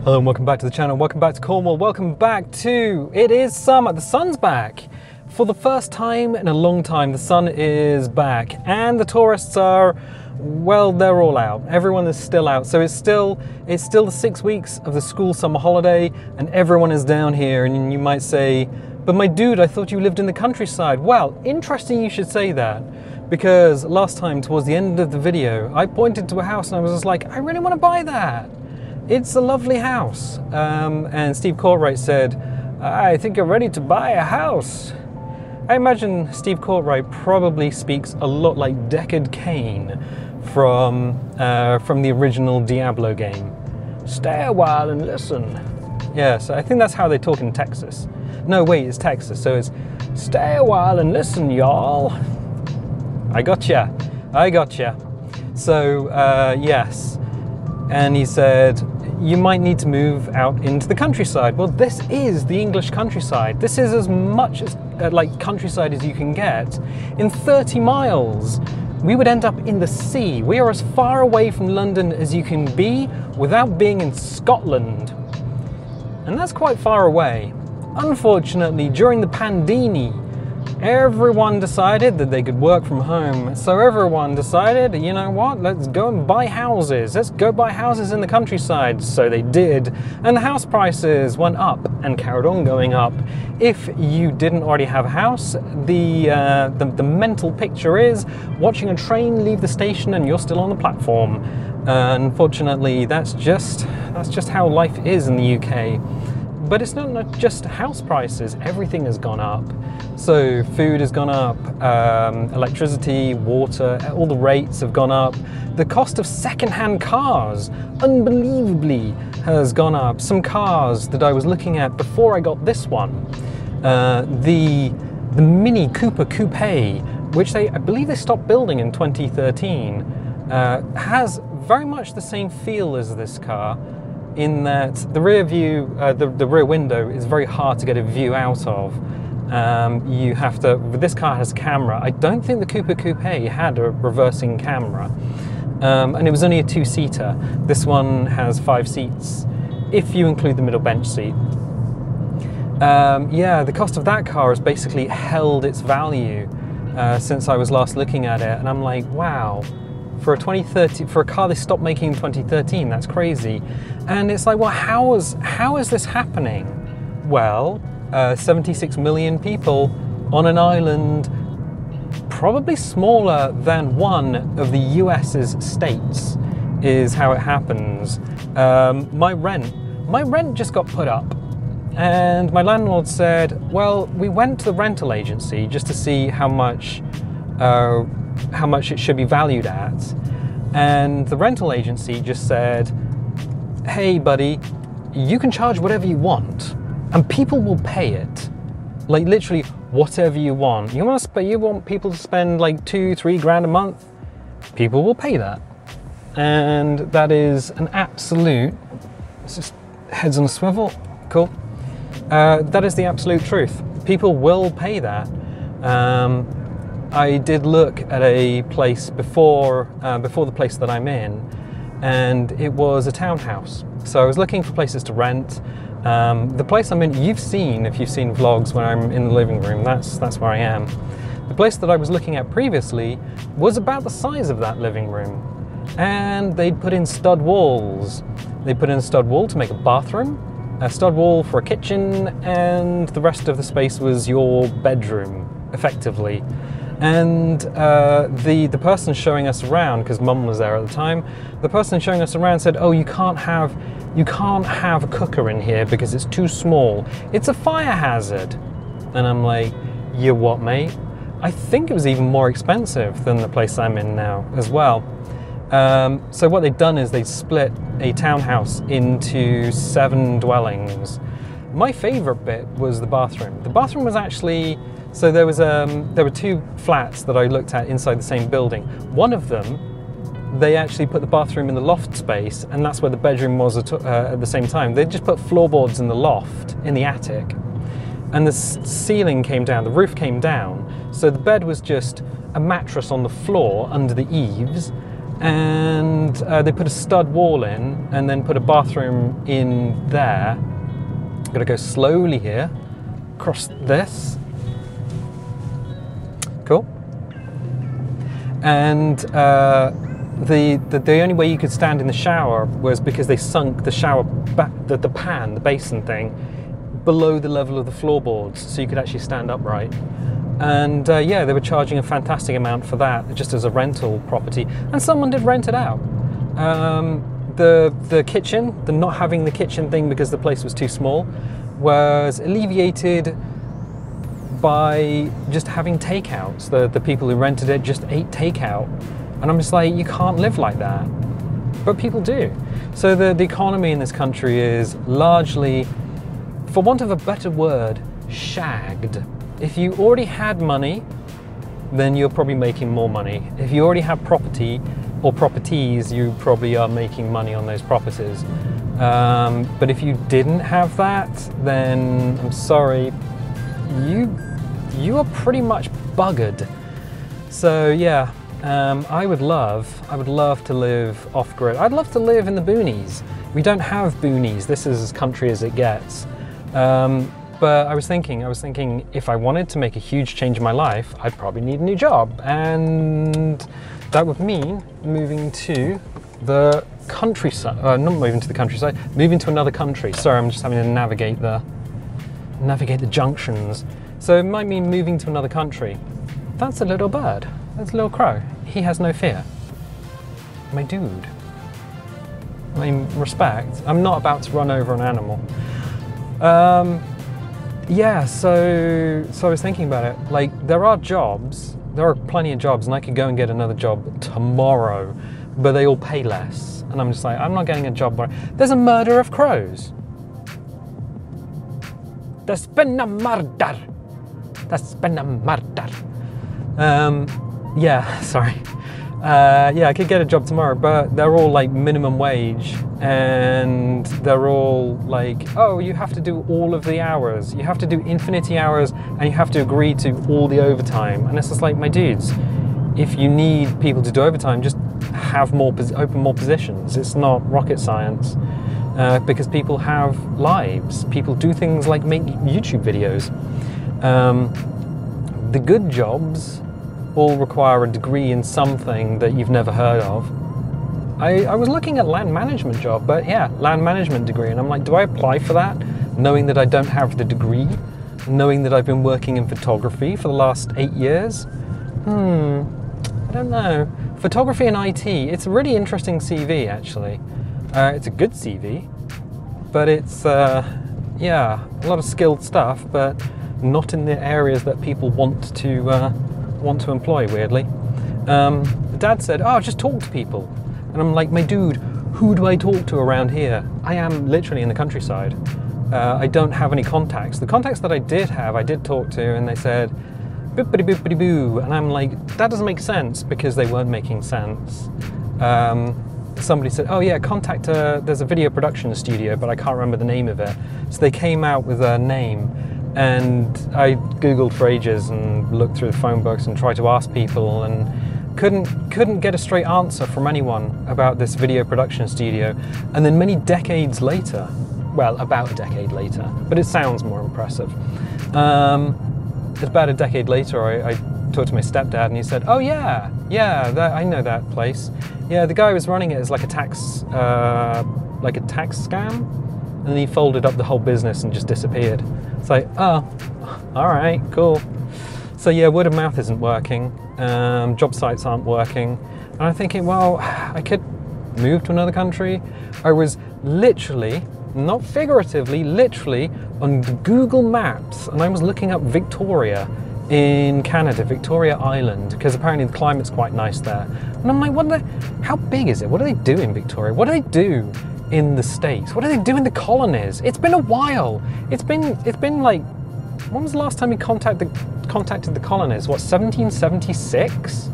Hello and welcome back to the channel, welcome back to Cornwall, welcome back to, it is summer, the sun's back. For the first time in a long time, the sun is back and the tourists are, well, they're all out. Everyone is still out. So it's still the 6 weeks of the school summer holiday and everyone is down here. And you might say, but my dude, I thought you lived in the countryside. Well, interesting you should say that, because last time towards the end of the video, I pointed to a house and I was just like, I really want to buy that. It's a lovely house. And Steve Courtwright said, I think you're ready to buy a house. I imagine Steve Courtwright probably speaks a lot like Deckard Cain from the original Diablo game. Stay a while and listen. Yeah, so I think that's how they talk in Texas. No, wait, it's Texas, so it's stay a while and listen, y'all. I gotcha. So, yes. And he said, you might need to move out into the countryside. Well, this is the English countryside. This is as much as like countryside as you can get. In 30 miles, we would end up in the sea. We are as far away from London as you can be without being in Scotland. And that's quite far away. Unfortunately, during the pandemic, everyone decided that they could work from home. So everyone decided, you know what, let's go and buy houses. Let's go buy houses in the countryside. So they did. And the house prices went up and carried on going up. If you didn't already have a house, the mental picture is watching a train leave the station and you're still on the platform. Unfortunately, that's just how life is in the UK. But it's not just house prices, everything has gone up. So food has gone up, electricity, water, all the rates have gone up. The cost of second-hand cars, unbelievably, has gone up. Some cars that I was looking at before I got this one, the Mini Cooper Coupe, which I believe they stopped building in 2013, has very much the same feel as this car, in that the rear view, the rear window is very hard to get a view out of. You have to, this car has a camera. I don't think the Cooper Coupe had a reversing camera. And it was only a two-seater. This one has 5 seats, if you include the middle bench seat. Yeah, the cost of that car has basically held its value since I was last looking at it. And I'm like, wow. For a car they stopped making in 2013, that's crazy. And it's like, well, how is this happening? Well, 76 million people on an island, probably smaller than one of the US's states, is how it happens. My rent just got put up, and my landlord said, well, we went to the rental agency just to see how much it should be valued at, and the rental agency just said, hey buddy, you can charge whatever you want and people will pay it. Like literally whatever you want. You want people to spend like 2-3 grand a month, people will pay that. And that is an absolute, it's just heads on a swivel, cool. That is the absolute truth. People will pay that. I did look at a place before the place that I'm in, and it was a townhouse. So I was looking for places to rent. The place I'm in, if you've seen vlogs when I'm in the living room, that's where I am. The place that I was looking at previously was about the size of that living room, and they'd put in stud walls. They put in a stud wall to make a bathroom, a stud wall for a kitchen, and the rest of the space was your bedroom, effectively. And the person showing us around, because Mum was there at the time, the person showing us around said, oh, you can't have a cooker in here because it's too small. It's a fire hazard. And I'm like, you what, mate? I think it was even more expensive than the place I'm in now as well. So what they'd done is they split a townhouse into 7 dwellings. My favorite bit was the bathroom. The bathroom was actually, so there were 2 flats that I looked at inside the same building. One of them, they actually put the bathroom in the loft space, and that's where the bedroom was at the same time. They just put floorboards in the loft, in the attic, and the ceiling came down, the roof came down, so the bed was just a mattress on the floor under the eaves, and they put a stud wall in and then put a bathroom in there. I'm gonna go slowly here, across this. Cool. And the only way you could stand in the shower was because they sunk the shower the pan, the basin thing, below the level of the floorboards, so you could actually stand upright. And yeah, they were charging a fantastic amount for that, just as a rental property. And someone did rent it out. The kitchen, the not having the kitchen thing because the place was too small, was alleviated by just having takeouts. The people who rented it just ate takeout. And I'm just like, you can't live like that. But people do. So the economy in this country is largely, for want of a better word, shagged. If you already had money, then you're probably making more money. If you already have property or properties, you probably are making money on those properties. But if you didn't have that, then I'm sorry, you are pretty much buggered. So yeah, I would love to live off-grid. I'd love to live in the boonies. We don't have boonies. This is as country as it gets. But I was thinking if I wanted to make a huge change in my life, I'd probably need a new job. And that would mean moving to the countryside. Not moving to the countryside, moving to another country. Sorry, I'm just having to navigate the junctions. So it might mean moving to another country. That's a little bird. That's a little crow. He has no fear. My dude. I mean, respect. I'm not about to run over an animal. Yeah, so I was thinking about it. Like, there are plenty of jobs, and I could go and get another job tomorrow, but they all pay less. And I'm just like, I'm not getting a job where there's a murder of crows. There's been a murder. There's been a murder. Yeah, sorry. Yeah, I could get a job tomorrow, but they're all like minimum wage, and they're all like, oh, you have to do all of the hours, you have to do infinity hours, and you have to agree to all the overtime. And it's just like, my dudes, if you need people to do overtime, just have open more positions. It's not rocket science, because people have lives. People do things like make YouTube videos. The good jobs all require a degree in something that you've never heard of. I was looking at land management job, but yeah, land management degree, and I'm like, do I apply for that knowing that I don't have the degree, knowing that I've been working in photography for the last 8 years? I don't know. Photography and IT, it's a really interesting CV actually. It's a good CV, but it's yeah, a lot of skilled stuff, but not in the areas that people want to employ, weirdly. Dad said, oh, just talk to people. And I'm like, my dude, who do I talk to around here? I am literally in the countryside. I don't have any contacts. The contacts that I did have, I did talk to, and they said, boopity boopity boo. And I'm like, that doesn't make sense, because they weren't making sense. Somebody said, oh yeah, contact there's a video production studio, but I can't remember the name of it. So they came out with a name. And I Googled for ages and looked through the phone books and tried to ask people, and couldn't get a straight answer from anyone about this video production studio. And then many decades later, well, about a decade later, but it sounds more impressive. About a decade later, I talked to my stepdad, and he said, oh yeah, I know that place. Yeah, the guy who was running it is like a tax scam, and then he folded up the whole business and just disappeared. It's like, oh, all right, cool. So yeah, word of mouth isn't working. Job sites aren't working. And I'm thinking, well, I could move to another country. I was literally, not figuratively, literally on Google Maps, and I was looking up Victoria in Canada, Victoria Island, because apparently the climate's quite nice there. And I'm like, how big is it? What do they do in Victoria? What do they do in the States? What do they do in the colonies? It's been a while. It's been like, when was the last time we contacted the colonies? What, 1776?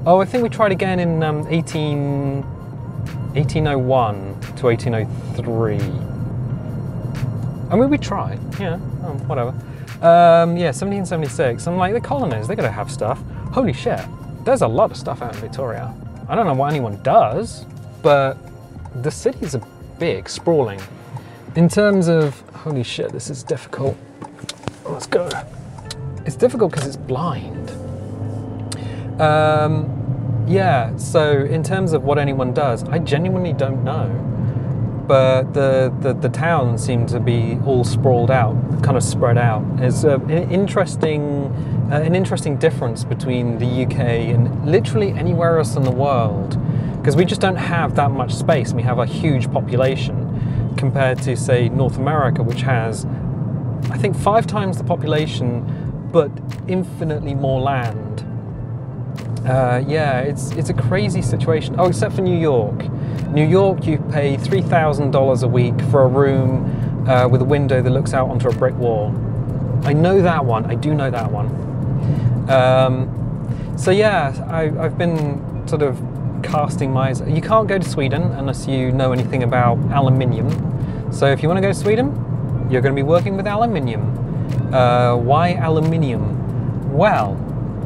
Oh, I think we tried again in 1801 to 1803. I mean, we tried, yeah, whatever. Yeah, 1776. I'm like, the colonies, they gotta have stuff. Holy shit, there's a lot of stuff out in Victoria. I don't know what anyone does, but the cities are big, sprawling. In terms of, holy shit, this is difficult. Let's go. It's difficult because it's blind. Yeah, so in terms of what anyone does, I genuinely don't know. But the towns seem to be all sprawled out, kind of spread out. It's an interesting difference between the UK and literally anywhere else in the world, because we just don't have that much space, and we have a huge population compared to, say, North America, which has, I think, 5 times the population, but infinitely more land. Yeah, it's a crazy situation. Oh, except for New York. New York, you pay $3,000 a week for a room with a window that looks out onto a brick wall. I know that one. I do know that one. So yeah, I've been sort of casting my eyes. You can't go to Sweden unless you know anything about aluminium. So if you want to go to Sweden, you're going to be working with aluminium. Why aluminium? Well,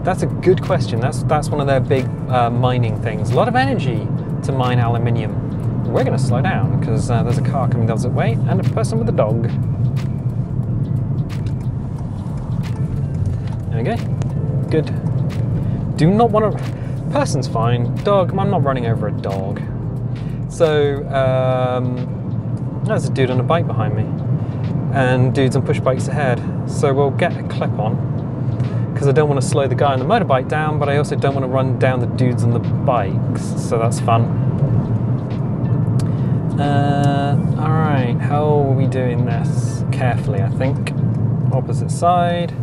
that's a good question. That's one of their big mining things. A lot of energy to mine aluminium. We're going to slow down because there's a car coming the opposite way and a person with a dog. There we go. Good. Do not want to... Person's fine. Dog, I'm not running over a dog. So, there's a dude on a bike behind me. And dudes on push bikes ahead. So we'll get a clip on. Because I don't want to slow the guy on the motorbike down, but I also don't want to run down the dudes on the bikes. So that's fun. Alright, how are we doing this? Carefully, I think. Opposite side.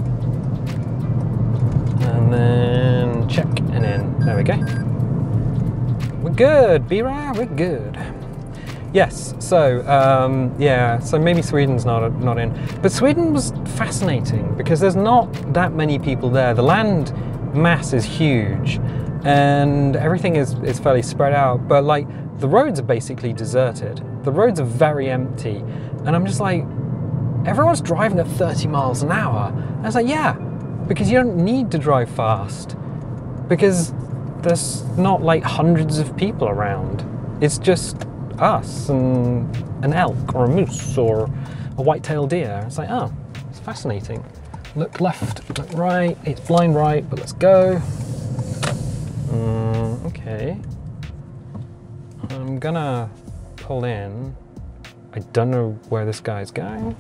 And then check and in. There we go. We're good, B-Ra, we're good. Yes, so yeah, so maybe Sweden's not in. But Sweden was fascinating because there's not that many people there. The land mass is huge and everything is fairly spread out, but like the roads are basically deserted. The roads are very empty. And I'm just like, everyone's driving at 30 miles an hour. And I was like, yeah, because you don't need to drive fast because there's not like hundreds of people around. It's just us and an elk or a moose or a white-tailed deer. It's like, oh, it's fascinating. Look left, look right. It's blind right, but let's go. Okay. I'm gonna pull in. I don't know where this guy's going.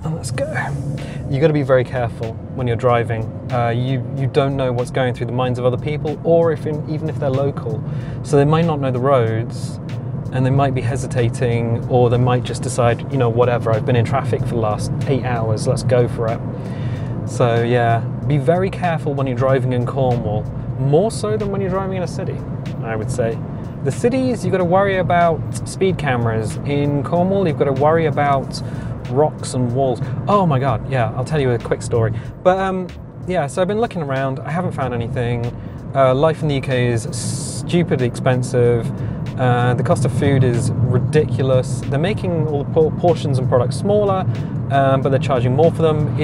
And let's go. You got to be very careful when you're driving. You don't know what's going through the minds of other people, or even if they're local. So they might not know the roads, and they might be hesitating, or they might just decide, you know, whatever. I've been in traffic for the last 8 hours. Let's go for it. So yeah, be very careful when you're driving in Cornwall, more so than when you're driving in a city, I would say. The cities, you've got to worry about speed cameras. In Cornwall, you've got to worry about rocks and walls. Oh my god, yeah, I'll tell you a quick story. But yeah, so I've been looking around, I haven't found anything. Life in the UK is stupidly expensive. The cost of food is ridiculous. They're making all the portions and products smaller, but they're charging more for them.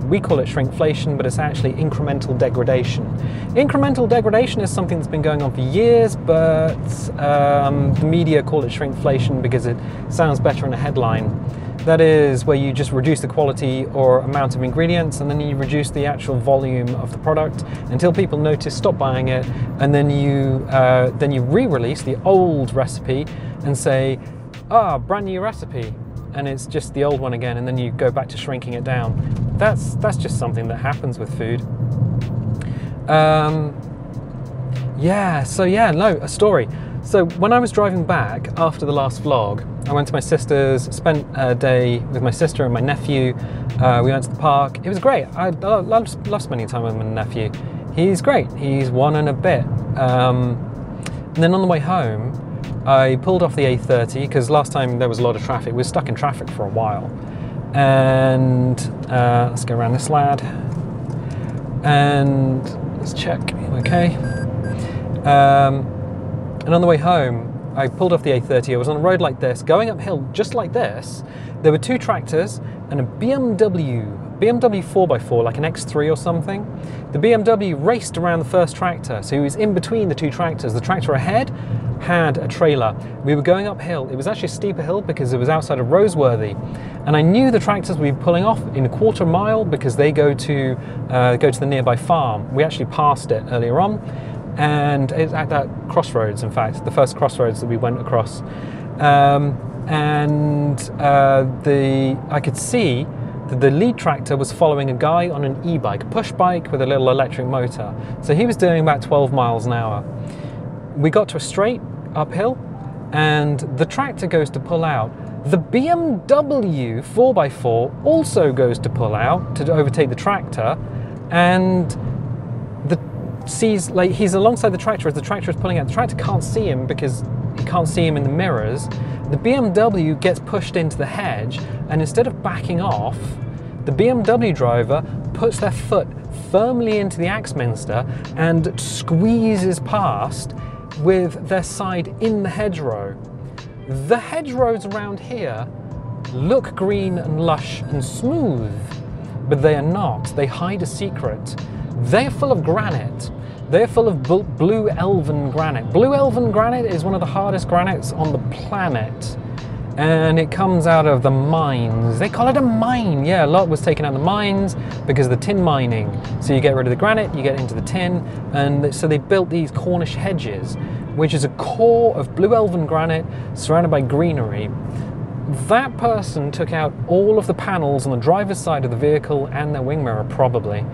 We call it shrinkflation, but it's actually incremental degradation. Incremental degradation is something that's been going on for years, but the media call it shrinkflation because it sounds better in a headline. That is where you just reduce the quality or amount of ingredients, and then you reduce the actual volume of the product until people notice, stop buying it, and then you re-release the old recipe and say, brand new recipe, and it's just the old one again, and then you go back to shrinking it down. That's just something that happens with food. Yeah, so yeah, no, a story. So when I was driving back after the last vlog, I went to my sister's, spent a day with my sister and my nephew. We went to the park. It was great. I love spending time with my nephew. He's great. He's 1 and a bit. And then on the way home, I pulled off the A30 because last time there was a lot of traffic. We were stuck in traffic for a while. And let's go around this lad. And let's check. Okay. And on the way home, I pulled off the A30, I was on a road like this, going uphill just like this. There were 2 tractors and a BMW 4x4, like an X3 or something. The BMW raced around the first tractor, so he was in between the 2 tractors. The tractor ahead had a trailer. We were going uphill. It was actually a steeper hill because it was outside of Roseworthy. And I knew the tractors would be pulling off in a quarter mile because they go to the nearby farm. We actually passed it earlier on. And it's at that crossroads, in fact, the first crossroads that we went across. I could see that the lead tractor was following a guy on an e-bike, a push bike with a little electric motor. So he was doing about 12 miles an hour. We got to a straight uphill and the tractor goes to pull out. The BMW 4x4 also goes to pull out to overtake the tractor, and he's alongside the tractor as the tractor is pulling out. The tractor can't see him because he can't see him in the mirrors. The BMW gets pushed into the hedge, and instead of backing off, the BMW driver puts their foot firmly into the Axminster and squeezes past with their side in the hedgerow. The hedgerows around here look green and lush and smooth, but they are not. They hide a secret. They're full of granite. They're full of blue elven granite. Blue elven granite is one of the hardest granites on the planet, and it comes out of the mines. They call it a mine. Yeah, a lot was taken out of the mines because of the tin mining. So you get rid of the granite, you get into the tin, and so they built these Cornish hedges, which is a core of blue elven granite surrounded by greenery. That person took out all of the panels on the driver's side of the vehicle and their wing mirror, probably.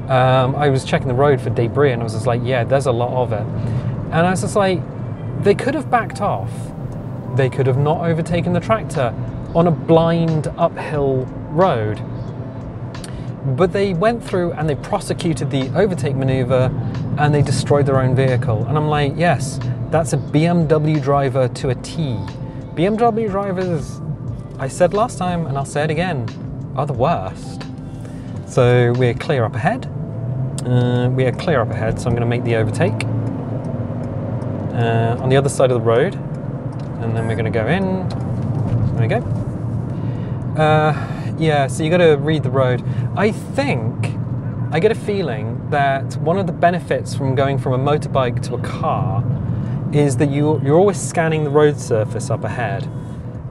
I was checking the road for debris and I was just like, yeah, there's a lot of it. And I was just like, they could have backed off. They could have not overtaken the tractor on a blind uphill road. But they went through and they prosecuted the overtake maneuver and they destroyed their own vehicle. And I'm like, yes, that's a BMW driver to a T. BMW drivers, I said last time and I'll say it again, are the worst. So we're clear up ahead. So I'm going to make the overtake on the other side of the road, and then we're going to go in. There we go. Yeah, so you got to read the road. I get a feeling that one of the benefits from going from a motorbike to a car is that you're always scanning the road surface up ahead.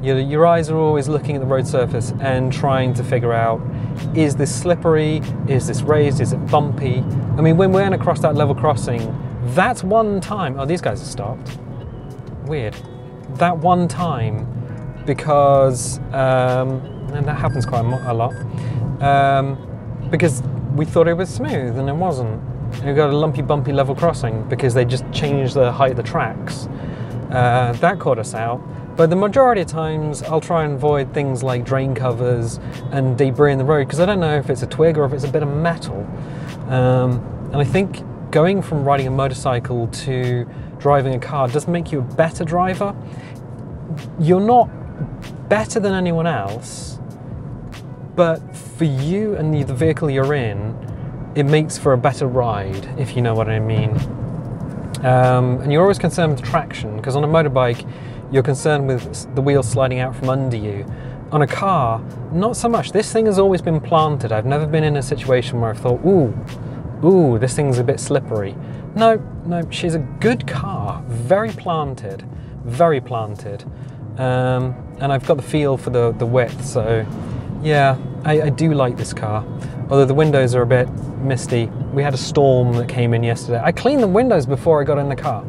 Your eyes are always looking at the road surface and trying to figure out, is this slippery? Is this raised? Is it bumpy? I mean, when we went across that level crossing, that's one time. Oh, these guys have stopped. Weird. That one time, because, and that happens quite a lot, because we thought it was smooth and it wasn't. We got a lumpy, bumpy level crossing because they just changed the height of the tracks. That caught us out. But the majority of times I'll try and avoid things like drain covers and debris in the road because I don't know if it's a twig or if it's a bit of metal. And I think going from riding a motorcycle to driving a car does make you a better driver. You're not better than anyone else, but for you and the vehicle you're in, it makes for a better ride, if you know what I mean. And you're always concerned with traction because on a motorbike, you're concerned with the wheels sliding out from under you. On a car, not so much. This thing has always been planted. I've never been in a situation where I've thought, ooh, this thing's a bit slippery. No, she's a good car. Very planted, very planted. And I've got the feel for the width, so yeah, I do like this car. Although the windows are a bit misty. We had a storm that came in yesterday. I cleaned the windows before I got in the car.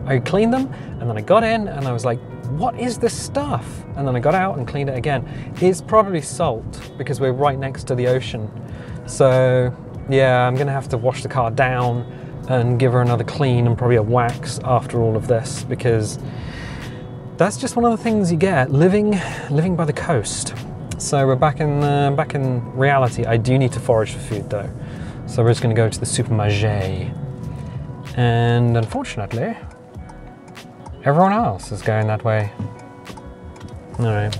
I cleaned them and then I got in and I was like, what is this stuff? And then I got out and cleaned it again. It's probably salt because we're right next to the ocean. So yeah, I'm gonna have to wash the car down and give her another clean and probably a wax after all of this, because that's just one of the things you get living by the coast. So we're back in reality. I do need to forage for food though. So we're just gonna go to the supermarché. And unfortunately, everyone else is going that way. All right.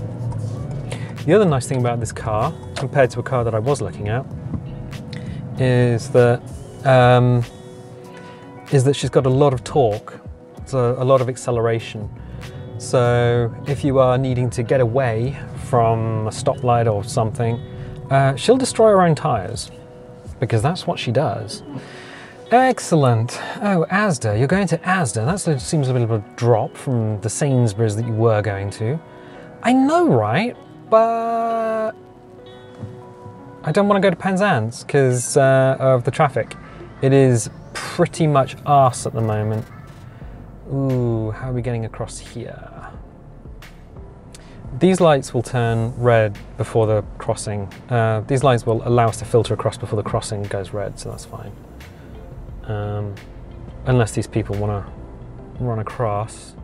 The other nice thing about this car, compared to a car that I was looking at, is that she's got a lot of torque, so a lot of acceleration. So if you are needing to get away from a stoplight or something, she'll destroy her own tyres, because that's what she does. Excellent. Oh, Asda. You're going to Asda. That seems a bit of a drop from the Sainsbury's that you were going to. I know, right? But I don't want to go to Penzance because of the traffic. It is pretty much arse at the moment. Ooh, how are we getting across here? These lights will turn red before the crossing. These lights will allow us to filter across before the crossing goes red, so that's fine. Unless these people want to run across.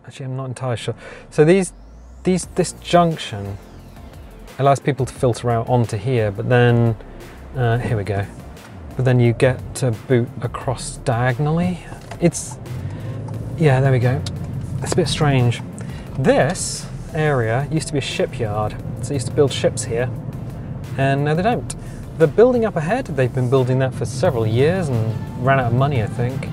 Actually, I'm not entirely sure. So this junction allows people to filter out onto here, but then, here we go. But then you get to boot across diagonally. Yeah, there we go. It's a bit strange. This area used to be a shipyard, so they used to build ships here, and now they don't. The building up ahead, they've been building that for several years and ran out of money, I think.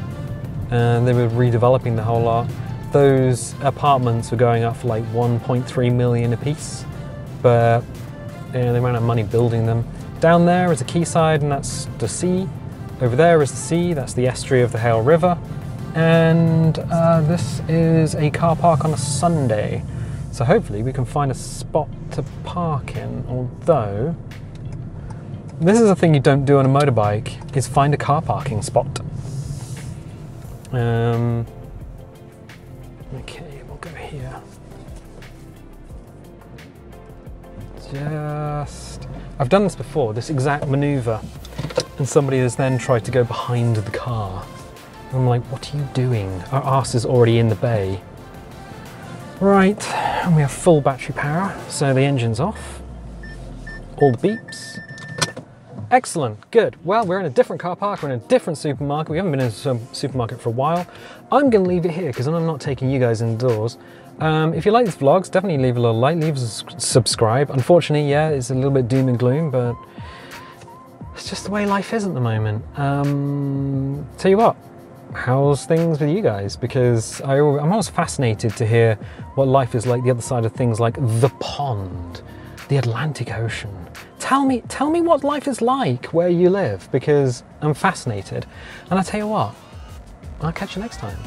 And they were redeveloping the whole lot. Those apartments were going up for like 1.3 million a piece, but they ran out of money building them. Down there is a quayside, and that's the sea. Over there is the sea, that's the estuary of the Hale River. And this is a car park on a Sunday. So hopefully we can find a spot to park in, although this is a thing you don't do on a motorbike, is find a car parking spot. Okay, we'll go here. I've done this before, this exact maneuver, and somebody has then tried to go behind the car. And I'm like, what are you doing? Our arse is already in the bay. Right, and we have full battery power, so the engine's off. All the beeps. Excellent, good. Well, we're in a different car park, we're in a different supermarket. We haven't been in a supermarket for a while. I'm gonna leave it here because I'm not taking you guys indoors. If you like these vlogs, definitely leave a little like, leave a subscribe. Unfortunately, yeah, it's a little bit doom and gloom, but it's just the way life is at the moment. Tell you what, how's things with you guys? Because I'm always fascinated to hear what life is like the other side of things like the pond, the Atlantic Ocean. Tell me what life is like where you live, because I'm fascinated. And I tell you what, I'll catch you next time.